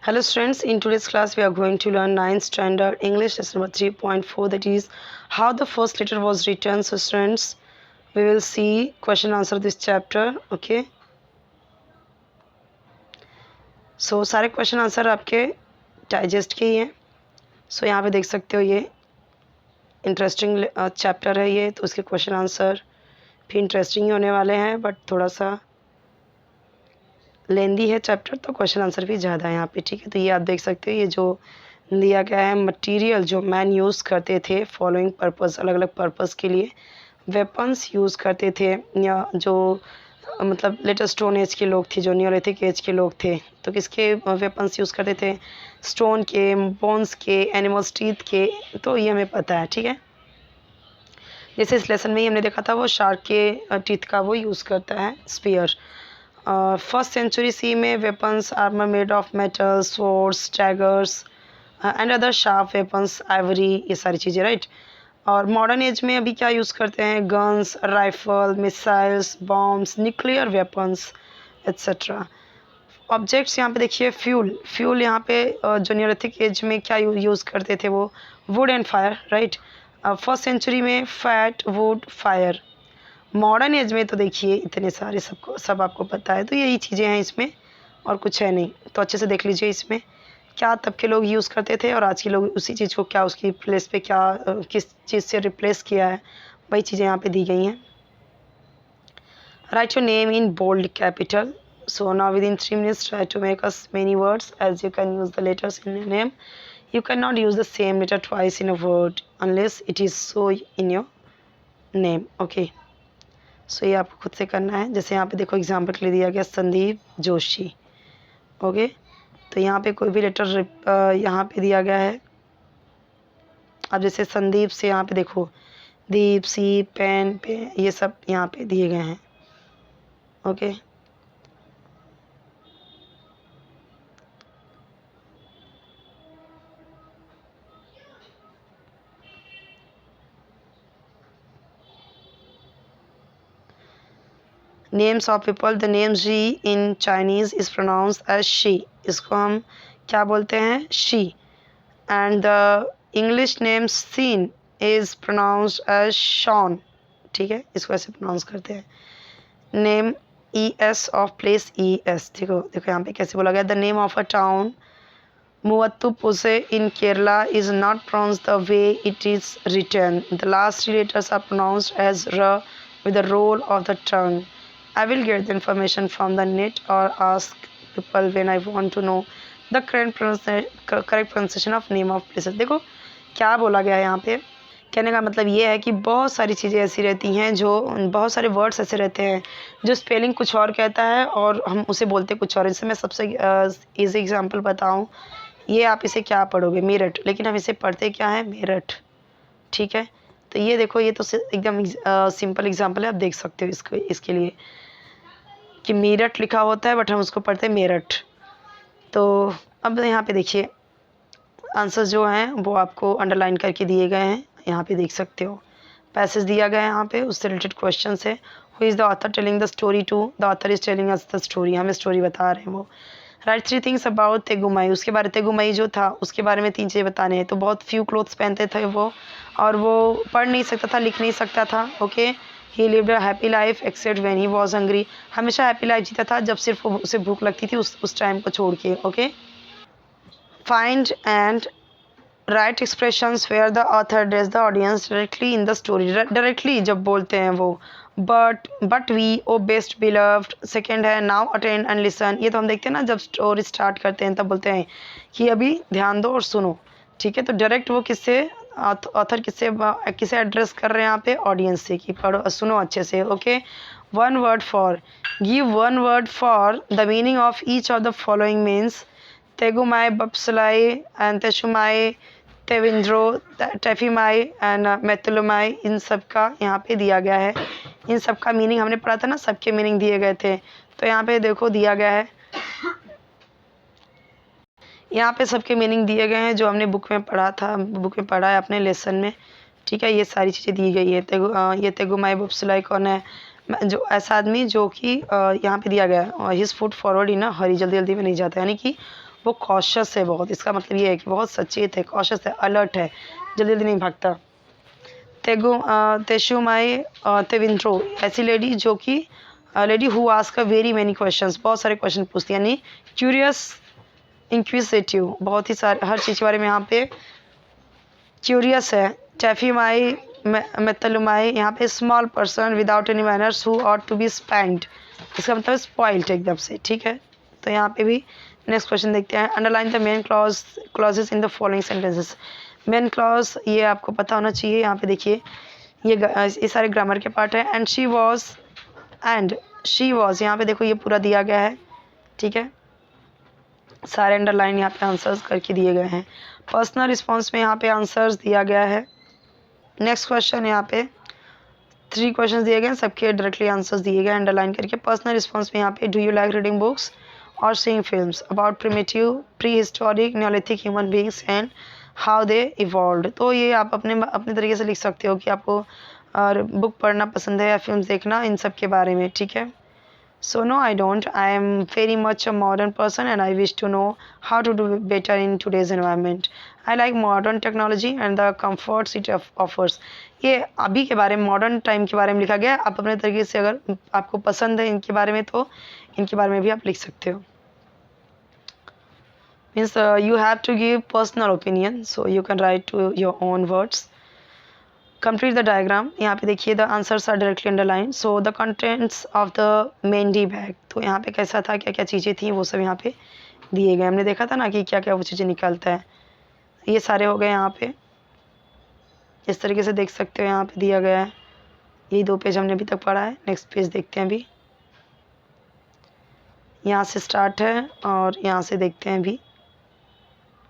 Hello students, in today's class we are going to learn 9th standard English lesson number 3.4, that is how the first letter was written. So students, we will see question answer this chapter. Okay, so सारे question answer आपके digest के ही हैं. सो यहाँ पे देख सकते हो ये इंटरेस्टिंग चैप्टर है ये, तो उसके क्वेश्चन आंसर भी इंटरेस्टिंग ही होने वाले हैं, बट थोड़ा सा लेंदी है चैप्टर, तो क्वेश्चन आंसर भी ज़्यादा है यहाँ पे. ठीक है, तो ये आप देख सकते हो ये जो दिया गया है मटेरियल जो मैन यूज़ करते थे फॉलोइंग पर्पस, अलग अलग पर्पस के लिए वेपन्स यूज़ करते थे, या जो मतलब लेटेस्ट स्टोन एज के लोग थे, जो न्योलिथिक एज के लोग थे, तो किसके वेपन्स यूज़ करते थे? स्टोन के, बोन्स के, एनिमल्स टीथ के, तो ये हमें पता है. ठीक है, जैसे इस लेसन में ही हमने देखा था वो शार्क के टीथ का वो यूज़ करता है स्पीयर. फर्स्ट सेंचुरी सी में weapons armour made of metal, swords, daggers and other sharp weapons, Ivory, ये सारी चीज़ें, राइट. और मॉडर्न एज में अभी क्या यूज़ करते हैं? Guns, rifle, missiles, bombs, nuclear weapons etcetera. Objects यहाँ पे देखिए फ्यूल यहाँ पे जो न्योलिथिक एज में क्या यूज़ करते थे? वो wood and fire, right. First century में fat, wood, fire. Modern age में तो देखिए इतने सारे सब आपको पता है, तो यही चीज़ें हैं इसमें और कुछ है नहीं. तो अच्छे से देख लीजिए इसमें क्या तब के लोग यूज़ करते थे और आज के लोग उसी चीज़ को क्या उसकी प्लेस पे क्या किस चीज़ से रिप्लेस किया है, वही चीज़ें यहाँ पे दी गई हैं. Write your name in bold capital. So now within 3 minutes try to make us many words as you can use the letters in your name. You cannot use the same letter twice in a word unless it is so in your name. Okay. सो ये आपको खुद से करना है. जैसे यहाँ पे देखो एग्जाम्पल के लिए दिया गया संदीप जोशी. ओके, तो यहाँ पे कोई भी लेटर यहाँ पे दिया गया है. अब जैसे संदीप से यहाँ पे देखो दीप, सी, पेन, पे, ये सब यहाँ पे दिए गए हैं. Okay, names of people. The name Xi in Chinese is pronounced as she. इसको हम क्या बोलते हैं? She. And the English name Sean is pronounced as Shaun. ठीक है, इसको ऐसे प्रोनाउंस करते हैं. Name E S of place E S. देखो देखो यहाँ पे कैसे बोला गया. The name of a town Muvattupuzha in Kerala is not pronounced the way it is written. The last three letters are pronounced as r with the roll of the tongue. I will get the information from the net or ask people when I want to know the correct pronunciation of name of places. देखो क्या बोला गया है यहाँ पे. कहने का मतलब ये है कि बहुत सारी चीज़ें ऐसी रहती हैं, जो बहुत सारे वर्ड्स ऐसे रहते हैं जो स्पेलिंग कुछ और कहता है और हम उसे बोलते कुछ और. इससे मैं सबसे ईजी एग्जांपल बताऊं, ये आप इसे क्या पढ़ोगे? मेरठ, लेकिन हम इसे पढ़ते क्या है? मेरठ. ठीक है, तो ये देखो ये तो एकदम सिंपल एग्जांपल है, आप देख सकते हो इसको, इसके लिए कि मेरठ लिखा होता है बट हम उसको पढ़ते हैं मेरठ. तो अब यहाँ पे देखिए आंसर्स जो हैं वो आपको अंडरलाइन करके दिए गए हैं, यहाँ पे देख सकते हो. पैसेज दिया गया है यहाँ पे, उससे रिलेटेड क्वेश्चन है. Who is the author telling the story to? The author is telling us the story. हमें स्टोरी बता रहे हैं वो. Right 3 things about Tegumai. उसके बारे तेगुमाई जो था उसके बारे में 3 चीज़ें बताने हैं. तो बहुत फ्यू क्लोथ्स पहनते थे वो, और वो पढ़ नहीं सकता था, लिख नहीं सकता था. Okay, he lived a happy life except when he was hungry. हमेशा हैप्पी लाइफ जीता था जब सिर्फ उसे भूख लगती थी, उस टाइम को छोड़ के. Okay, find and write expressions where the author addresses the audience directly in the story. Directly जब बोलते हैं वो but we O best beloved. Second है नाउ अटेंड एंड लिसन. ये तो हम देखते हैं ना जब स्टोरी स्टार्ट करते हैं तब बोलते हैं कि अभी ध्यान दो और सुनो. ठीक है, तो डायरेक्ट वो किससे ऑथर किसे एड्रेस कर रहे हैं यहाँ पे? ऑडियंस से, कि पढ़ो सुनो अच्छे से. Okay, one word for. Give one word for the meaning of each of the following means. Tegumai, Bopsulai and Teshumai, Tewindrow, Taffimai and Metallumai. इन सब का यहाँ पे दिया गया है. इन सब का मीनिंग हमने पढ़ा था ना, सबके मीनिंग दिए गए थे. तो यहाँ पे देखो दिया गया है, यहाँ पे सबके मीनिंग दिए गए हैं जो हमने बुक में पढ़ा था, बुक में पढ़ा है अपने लेसन में. ठीक है, ये सारी चीज़ें दी गई है. ये तेगुमाई बप्सलाई कौन है? जो ऐसा आदमी जो कि यहाँ पे दिया गया है, हिज फुट फॉरवर्ड इन अ हरी, जल्दी जल्दी में नहीं जाता, यानी कि वो कॉशियस है बहुत, इसका मतलब ये है कि बहुत सचेत है, कॉशियस है, अलर्ट है, जल्दी जल्दी नहीं भागता। तेशुमाई तेविंद्रो, ऐसी लेडी जो कि lady who ask very many questions, बहुत सारे क्वेश्चन पूछती है, यानी क्यूरियस इंक्विजिटिव, बहुत ही सारे हर चीज़ के बारे में यहाँ पे क्यूरियस है। टैफीमाई मेतलुमाई, यहाँ पे small person without any manners who ought to be spanked, इसका मतलब स्पॉइल्ड एकदम से, ठीक है। तो यहाँ पे भी नेक्स्ट क्वेश्चन देखते हैं। Underline the main clauses in the following sentences. Main clause ये आपको पता होना चाहिए। यहाँ पे देखिए ये सारे ग्रामर के पार्ट है। एंड शी वॉज, यहाँ पे देखो ये पूरा दिया गया है, ठीक है, सारे अंडरलाइन यहाँ पे आंसर्स करके दिए गए हैं। पर्सनल रिस्पॉन्स में यहाँ पे आंसर्स दिया गया है। नेक्स्ट क्वेश्चन, यहाँ पे 3 क्वेश्चन दिए गए हैं, सबके डायरेक्टली आंसर्स दिए गए अंडरलाइन करके। पर्सनल रिस्पॉन्स में यहाँ पे do you like reading books और seeing films about primitive prehistoric neolithic human beings and how they evolved. तो ये आप अपने तरीके से लिख सकते हो कि आपको बुक पढ़ना पसंद है या फिल्म देखना, इन सब के बारे में, ठीक है। So no, I don't. I am very much a modern person and I wish to know how to do better in today's environment. I like modern technology and the comforts it offers. ये अभी के बारे में, modern time के बारे में लिखा गया है। आप अपने तरीके से अगर आपको पसंद है इनके बारे में तो इनके बारे में भी आप लिख सकते हो। Means you have to give personal opinion, so you can write to your own words. Complete the diagram, यहाँ पे देखिए the answers are directly underline. So the contents of the mendi bag, तो यहाँ पे कैसा था, क्या क्या चीज़ें थी, वो सब यहाँ पे दिए गए। हमने देखा था ना कि क्या क्या वो चीज़ें निकलता है, ये सारे हो गए यहाँ पे, इस तरीके से देख सकते हो, यहाँ पे दिया गया है। यही 2 पेज हमने अभी तक पढ़ा है। नेक्स्ट पेज देखते हैं अभी, यहाँ से स्टार्ट है और यहाँ से देखते हैं अभी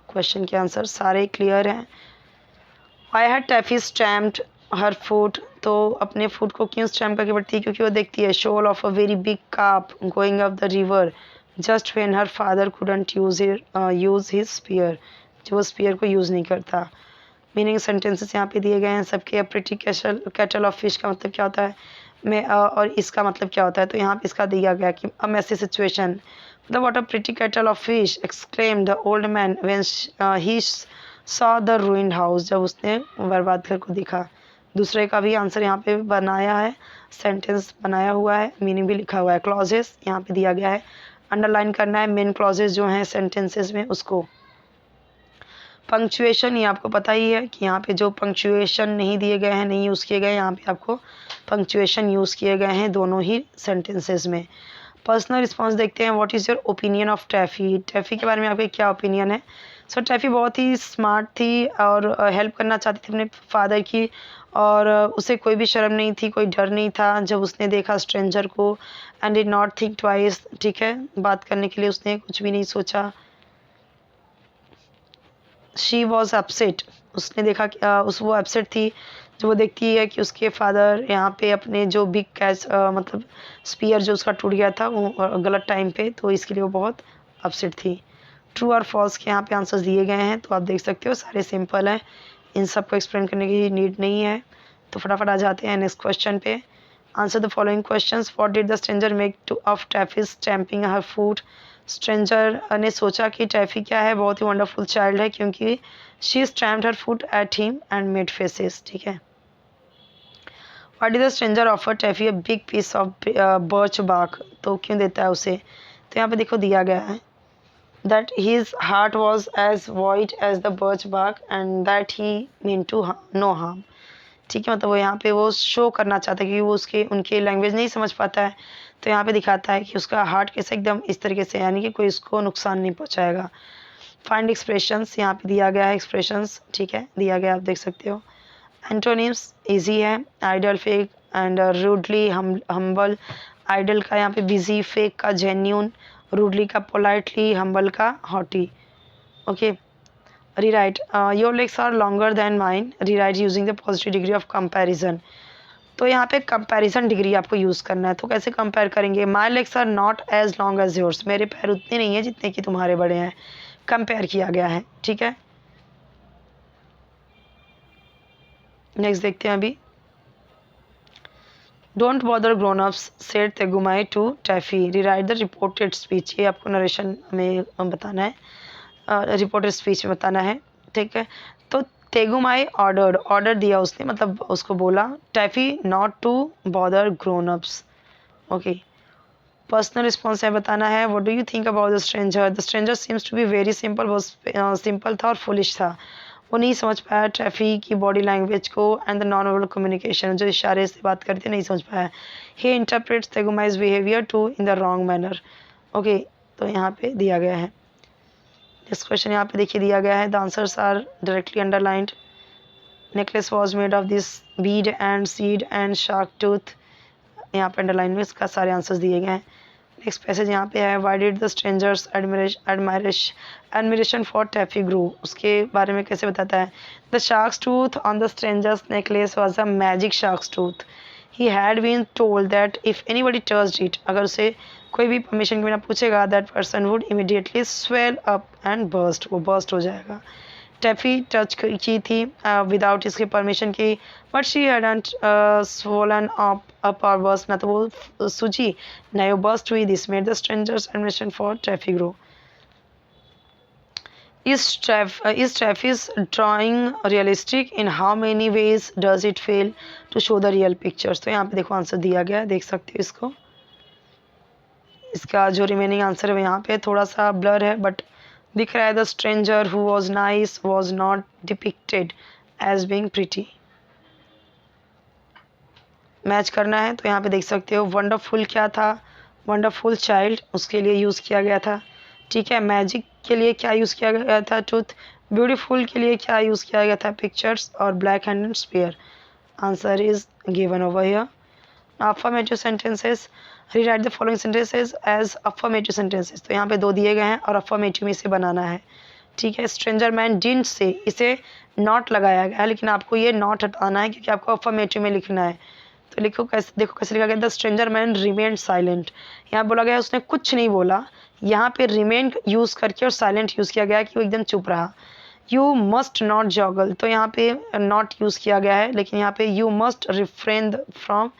क्वेश्चन के आंसर सारे क्लियर हैं। I had Taffy stamped her food, तो अपने फूड को क्यों स्टैम्प करके पड़ती है, क्योंकि वो देखती है shoal of a very big carp going up the river just when her father couldn't use his spear, जो वो स्पीयर को यूज़ नहीं करता। मीनिंग सेंटेंसेस यहाँ पे दिए गए हैं सबके। प्रिटी कैटल ऑफ फिश का मतलब क्या होता है, मैं और इसका मतलब क्या होता है, तो यहाँ पे इसका दिया गया कि अ मैसी सिचुएशन, मतलब what a pretty cattle of fish exclaimed the old man when he saw the ruined house, जब उसने बर्बाद घर को देखा। दूसरे का भी आंसर यहाँ पे बनाया है, सेंटेंस बनाया हुआ है, मीनिंग भी लिखा हुआ है। क्लॉजेस यहाँ पे दिया गया है, अंडरलाइन करना है मेन क्लॉजेस जो हैं सेंटेंसेस में उसको। पंक्चुएशन, ये आपको पता ही है कि यहाँ पे जो पंक्चुएशन नहीं दिए गए हैं, नहीं यूज़ किए गए, यहाँ पे आपको पंक्चुएशन यूज़ किए गए हैं दोनों ही सेंटेंसेस में। पर्सनल रिस्पॉन्स देखते हैं। What is your opinion of Taffy, Taffy के बारे में आपके क्या ओपिनियन है। सो टैफ़ी बहुत ही स्मार्ट थी और हेल्प करना चाहती थी अपने फादर की, और उसे कोई भी शर्म नहीं थी, कोई डर नहीं था जब उसने देखा स्ट्रेंजर को। And did not think twice, ठीक है, बात करने के लिए उसने कुछ भी नहीं सोचा। शी वॉज अपसेट, उसने देखा कि वो अपसेट थी जब वो देखती है कि उसके फादर यहाँ पे अपने जो बिग कैच मतलब स्पीयर जो उसका टूट गया था वो गलत टाइम पे, तो इसके लिए वो बहुत अपसेट थी। ट्रू और फॉल्स के यहाँ पे आंसर्स दिए गए हैं, तो आप देख सकते हो सारे सिंपल हैं, इन सब को एक्सप्लेन करने की नीड नहीं है। तो फटाफट आ जाते हैं नेक्स्ट क्वेश्चन पे। Answer the following questions. What did the stranger make to of Taffy stamping her food, stranger ने सोचा कि टैफी क्या है, बहुत ही वंडरफुल चाइल्ड है, क्योंकि she stamped her food at him and made faces, ठीक है। What did the stranger offer Taffy a big piece of birch bark, तो क्यों देता है उसे, तो यहाँ पे देखो दिया गया है that his heart was as void as the birch bark and that he meant to no harm, ठीक है, मतलब वो यहाँ पे वो शो करना चाहता है कि वो उनके लैंग्वेज नहीं समझ पाता है, तो यहाँ पे दिखाता है कि उसका हार्ट कैसे एकदम इस तरीके से, यानी कि कोई उसको नुकसान नहीं पहुँचाएगा। फाइंड एक्सप्रेशंस, यहाँ पे दिया गया है एक्सप्रेशंस, ठीक है, दिया गया आप देख सकते हो। एंटोनिम्स इजी है, idle, fake and rudely humble. Idle का यहाँ पे बिजी, फेक का जेन्यून, रूडली का पोलाइटली, हम्बल का haughty. Okay, rewrite your legs are longer than mine, rewrite using the positive degree of comparison. तो यहाँ पे कंपैरिजन डिग्री आपको यूज़ करना है, तो कैसे कंपेयर करेंगे। My legs are not as long as yours, मेरे पैर उतने नहीं हैं जितने कि तुम्हारे बड़े हैं, कंपेयर किया गया है, ठीक है। नेक्स्ट देखते हैं अभी, don't bother grown ups said Tegumai to Taffy, rewrite the reported speech. ये आपको नरेशन में बताना है, रिपोर्टेड स्पीच में बताना है, ठीक है। तो तेगुमाई ऑर्डर दिया उसने, मतलब उसको बोला Taffy not to bother grown ups. Okay, personal response है बताना है, what do you think about the stranger seems to be very simple, बहुत सिंपल था और फुलिश था। वो नहीं समझ पाया ट्रैफी की बॉडी लैंग्वेज को and the non verbal communication, जो इशारे से बात करते नहीं समझ पाया। He interprets Tegumai's behaviour to in the wrong manner. Okay, तो यहाँ पे दिया गया है इस क्वेश्चन, यहाँ पे देखिए दिया गया है, the answers are directly underlined. Necklace was made of this bead and seed and shark tooth, यहाँ पे अंडरलाइन में इसका सारे आंसर्स दिए गए हैं। नेक्स्ट पैसेज यहाँ पे है, why did the stranger's admiration for Taffy grew, उसके बारे में कैसे बताता है। The shark's tooth on the stranger's necklace was a magic shark's tooth, he had been told that if anybody touched it, अगर उसे कोई भी परमिशन के बिना पूछेगा, that person would immediately swell up and burst, वो बर्स्ट हो जाएगा। टैफी टच की थी विदाउट इसके परमिशन की, but she hadn't swollen up और बर्स्ट, ना तो वो सूजी ना वो बर्स्ट हुई। This made the stranger's admission for Taffy grow. Is Traffy's drawing realistic? In how many ways does it fail to show the real pictures? तो यहाँ पे देखो आंसर दिया गया है, देख सकते हो इसको। इसका जो रिमेनिंग आंसर है वो यहाँ पे थोड़ा सा ब्लर है, बट दिख रहा है, the stranger who was nice was not depicted as being pretty. Match करना है तो यहाँ पे देख सकते हो, वंडरफुल क्या था, वंडरफुल चाइल्ड उसके लिए यूज़ किया गया था, ठीक है। मैजिक के लिए क्या यूज़ किया गया था, टूथ। ब्यूटीफुल के लिए क्या यूज़ किया गया था, पिक्चर्स। और black handed spear, answer is given over here. Affirmative sentences, rewrite the following sentences as affirmative sentences, तो यहाँ पे दो दिए गए हैं और अफर्मेटिव में से बनाना है, ठीक है। स्ट्रेंजर मैन डिडंट से, इसे नॉट लगाया गया है, लेकिन आपको ये नॉट हटाना है क्योंकि आपको अफर्मेटिव में लिखना है। तो लिखो कैसे, देखो कैसे लिखा गया, the stranger man remained silent, यहाँ बोला गया उसने कुछ नहीं बोला, यहाँ पे रिमेन्ड यूज़ करके और साइलेंट यूज़ किया गया कि वो एकदम चुप रहा। यू मस्ट नॉट जॉगल, तो यहाँ पे नॉट यूज़ किया गया है, लेकिन यहाँ पे you must refrain from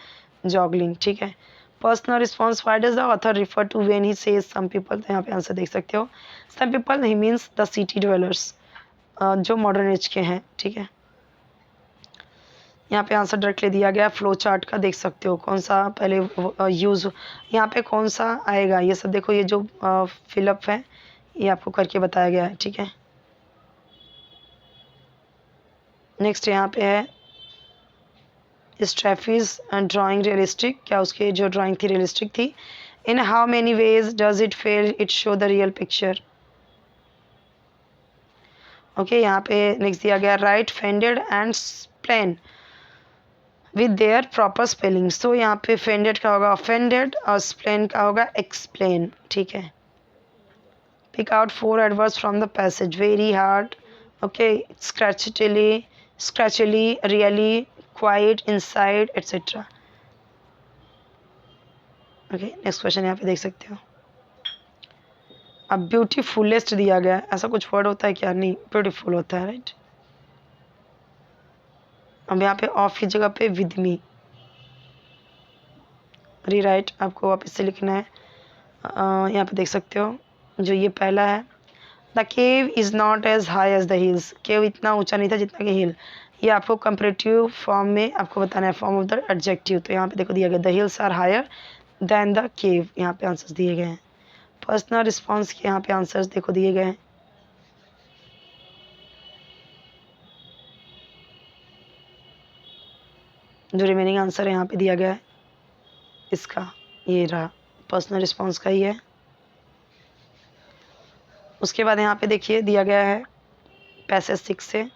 juggling, ठीक है। Personal response, why does the author refer to when he says some people, तो यहाँ पे आंसर देख सकते हो, some people he means the city dwellers, जो मॉडर्न एज के हैं, ठीक है। यहाँ पे आंसर डायरेक्टली दिया गया, फ्लो चार्ट का देख सकते हो कौन सा पहले यूज़, यहाँ पे कौन सा आएगा, ये सब देखो, ये जो फिलअप है ये आपको करके बताया गया है, ठीक है। नेक्स्ट यहाँ पे है, इस ट्रैफीज ड्राइंग रियलिस्टिक, क्या उसकी जो ड्राइंग थी रियलिस्टिक थी। In how many ways does it fail it show the real picture. Okay, यहाँ पे नेक्स्ट दिया गया, write fended and explain with their proper spelling, so यहाँ पे फेंडेड का होगा ऑफेंडेड और स्प्लेन का होगा एक्सप्लेन, ठीक है। Pick out 4 adverbs from the passage, very hard, okay, scratchily, really, quite, inside, etcetera. Okay, next question यहाँ पे देख सकते हो, अब ब्यूटीफुलेस्ट दिया गया है, ऐसा कुछ वर्ड होता है क्या, नहीं, ब्यूटीफुल होता है, राइट। अब यहाँ पे ऑफ की जगह पे विद मी, रीराइट आपको वापस से लिखना है। यहाँ पे देख सकते हो जो ये पहला है, the cave is not as high as the hills, cave इतना ऊंचा नहीं था जितना कि हिल, ये आपको कंपैरेटिव फॉर्म में आपको बताना है, फॉर्म ऑफ द एडजेक्टिव। तो यहाँ पे देखो दिया गया, the hills are higher than the cave, यहाँ पे आंसर्स दिए गए हैं। पर्सनल रिस्पॉन्स के यहाँ पे आंसर्स देखो दिए गए हैं, जो रिमेनिंग आंसर है यहाँ पे दिया गया है इसका, ये रहा पर्सनल रिस्पॉन्स का ही है। उसके बाद यहाँ पे देखिए दिया गया है पैसेज 6 से,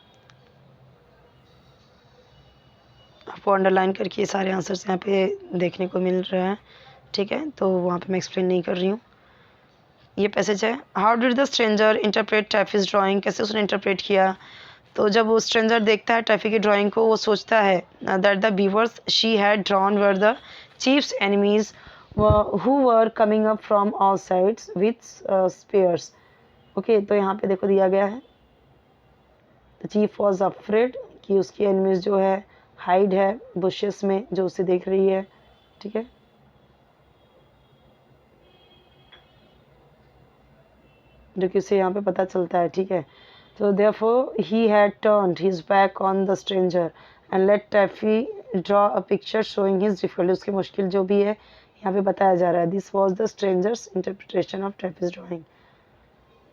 आपको अंडरलाइन करके ये सारे आंसर्स यहाँ पे देखने को मिल रहे हैं, ठीक है। तो वहाँ पे मैं एक्सप्लेन नहीं कर रही हूँ। ये पैसेज है, how did the stranger interpret Taffy's drawing, कैसे उसने इंटरप्रेट किया। तो जब वो स्ट्रेंजर देखता है टैफी की ड्राइंग को, वो सोचता है that the beavers she had drawn were the chief's enemies who were coming up from all sides with spears. Okay, तो यहाँ पे देखो दिया गया है, द चीफ वॉज अफ्रेड, कि उसकी एनिमीज जो है हाइड है बुशेस में, जो उसे देख रही है, ठीक है, जो कि उसे यहाँ पे पता चलता है। ठीक है, तो therefore he had turned his back on the stranger and let Taffy draw a picture showing his difficulty. उसकी मुश्किल जो भी है यहाँ पे बताया जा रहा है। This was the stranger's interpretation of Taffy's drawing.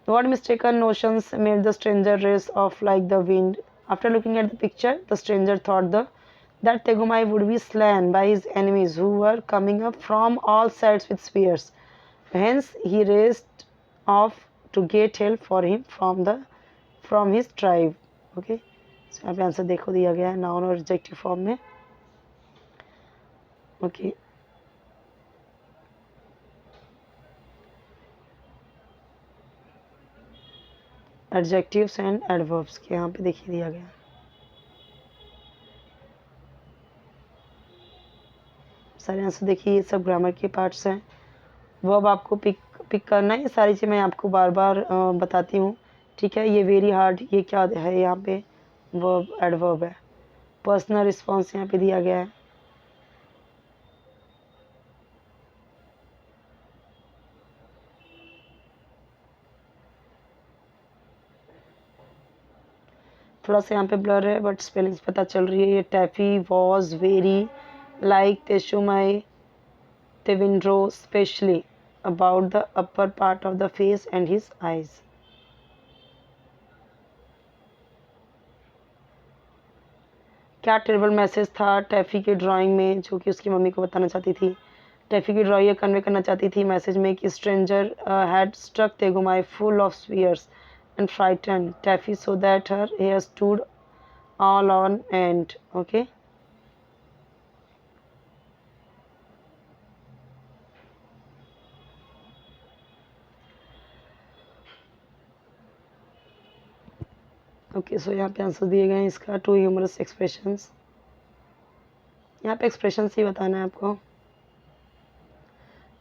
What mistaken notions made the stranger race off like the wind? After looking at the picture, the stranger thought that Tegumai would be slain by his enemies who were coming up from all sides with spears. Hence, he raced off to get help for him from his tribe. Okay, so यहाँ पे answer देखो दिया गया है noun और adjective form में। Okay, adjectives and adverbs के यहाँ पे देखिए दिया गया है। सारे आंसर देखिए, ये सब ग्रामर के पार्ट्स हैं। वर्ब आपको पिक करना है, ये सारी चीज़ मैं आपको बार बार बताती हूँ। ठीक है, ये वेरी हार्ड, ये क्या है यहाँ पे, वर्ब एडवर्ब है। पर्सनल रिस्पॉन्स यहाँ पे दिया गया है। थोड़ा सा यहाँ पे ब्लर है बट स्पेलिंग्स पता चल रही है। ये Taffy was very like Tegumai तेविंड्रो specially about the upper part of the face and his eyes. क्या टेरिबल मैसेज था टैफी के ड्राइंग में जो कि उसकी मम्मी को बताना चाहती थी। टैफी की ड्राइंग कन्वे करना चाहती थी मैसेज में कि stranger had struck Tegumai full of spears and frightened Taffy so that her hair stood all on end. Okay, सो यहाँ पे आंसर दिए गए हैं इसका। टू ह्यूमरस एक्सप्रेशंस, यहाँ पे एक्सप्रेशंस ही बताना है आपको।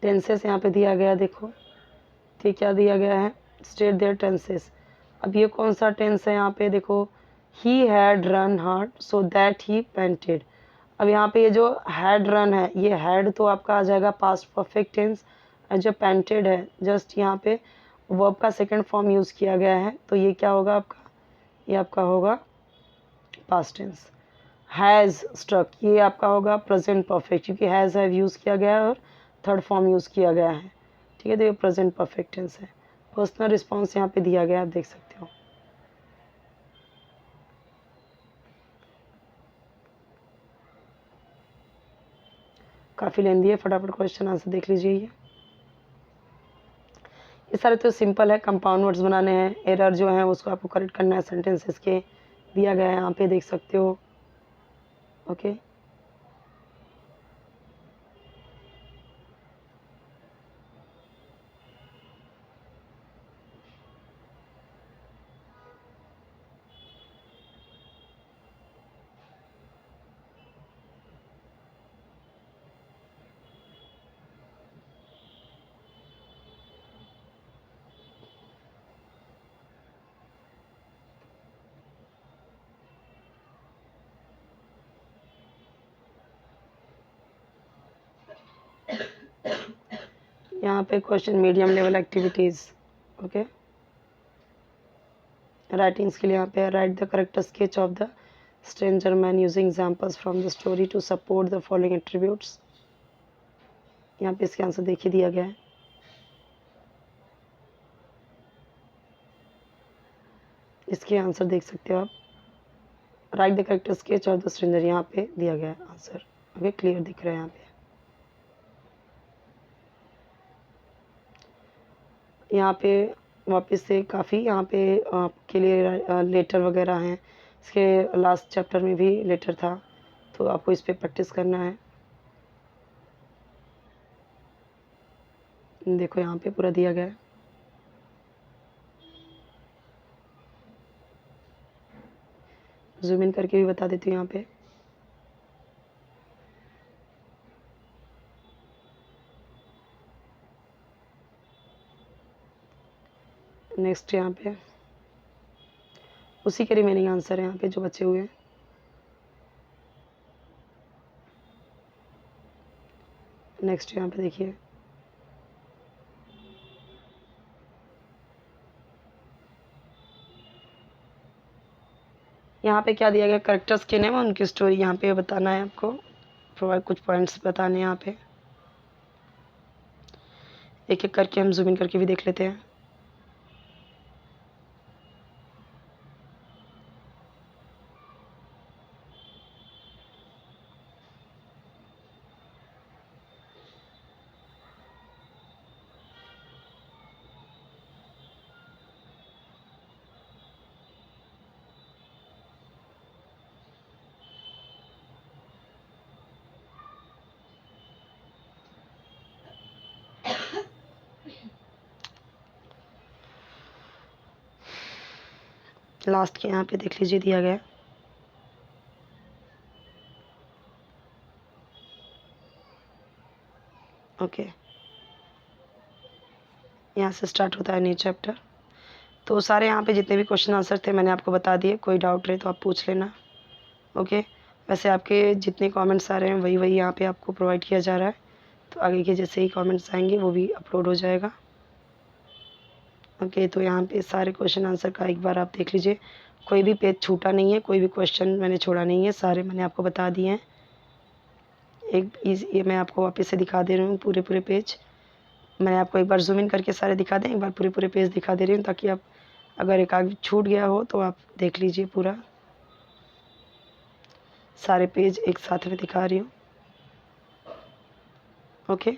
टेंसेस यहाँ पे दिया गया, देखो ठीक क्या दिया गया है, स्टेट देयर टेंसेस। अब ये कौन सा टेंस है यहाँ पे देखो, he had run hard so that he painted. अब यहाँ पे ये जो हैड रन है, ये हैड तो आपका आ जाएगा पास्ट परफेक्ट टेंस, और जो पेंटेड है जस्ट यहाँ पे वर्ब का सेकंड फॉर्म यूज़ किया गया है, तो ये क्या होगा आपका, ये आपका होगा पास्ट टेंस। हैज़ स्ट्रक, ये आपका होगा प्रेजेंट परफेक्ट, क्योंकि हैज़ हैव यूज़ किया गया है और थर्ड फॉर्म यूज़ किया गया है। ठीक है, तो ये प्रेजेंट परफेक्ट टेंस है। पर्सनल रिस्पॉन्स यहाँ पे दिया गया है, आप देख सकते हो। काफ़ी लेंदी है, फटाफट क्वेश्चन आंसर देख लीजिए। ये सारे तो सिंपल है, कंपाउंड वर्ड्स बनाने हैं। एरर जो है उसको आपको करेक्ट करना है, सेंटेंसेस के दिया गया है यहाँ पे देख सकते हो। ओके, यहाँ पे question medium level activities. Okay, writings के लिए यहाँ पे write the correct sketch of the stranger man using examples from the story to support the following attributes. यहाँ पे इसके आंसर देखिए दिया गया है। इसके आंसर देख सकते हो आप, right the correct sketch of the stranger, यहाँ पे दिया गया है आंसर। ओके, क्लियर दिख रहा है यहाँ पे। यहाँ पे वापस से काफ़ी यहाँ पे आपके लिए लेटर वगैरह हैं। इसके लास्ट चैप्टर में भी लेटर था, तो आपको इस पर प्रैक्टिस करना है। देखो यहाँ पे पूरा दिया गया है। जूम इन करके भी बता देती हूँ यहाँ पे। नेक्स्ट यहाँ पे उसी के रिमेनिंग आंसर है यहाँ पे जो बचे हुए हैं। नेक्स्ट यहाँ पे देखिए, यहाँ पे क्या दिया गया, करेक्टर्स के नेम, उनकी स्टोरी यहाँ पे बताना है आपको, प्रोवाइड कुछ पॉइंट्स बताने हैं यहाँ पे। एक एक करके हम जूम इन करके भी देख लेते हैं। लास्ट के यहाँ पे देख लीजिए दिया गया है। ओके, यहाँ से स्टार्ट होता है न्यू चैप्टर। तो सारे यहाँ पे जितने भी क्वेश्चन आंसर थे मैंने आपको बता दिए, कोई डाउट रहे तो आप पूछ लेना। ओके, वैसे आपके जितने कमेंट्स आ रहे हैं वही वही यहाँ पे आपको प्रोवाइड किया जा रहा है, तो आगे के जैसे ही कमेंट्स आएंगे वो भी अपलोड हो जाएगा। ओके, तो यहाँ पे सारे क्वेश्चन आंसर का एक बार आप देख लीजिए, कोई भी पेज छूटा नहीं है, कोई भी क्वेश्चन मैंने छोड़ा नहीं है, सारे मैंने आपको बता दिए हैं। ये मैं आपको वापस से दिखा दे रही हूँ पूरे पूरे पेज। मैंने आपको एक बार जूम इन करके सारे दिखा दें, एक बार पूरे पूरे पेज दिखा दे रही हूँ, ताकि आप अगर एक आग छूट गया हो तो आप देख लीजिए पूरा। सारे पेज एक साथ में दिखा रही हूँ। ओके,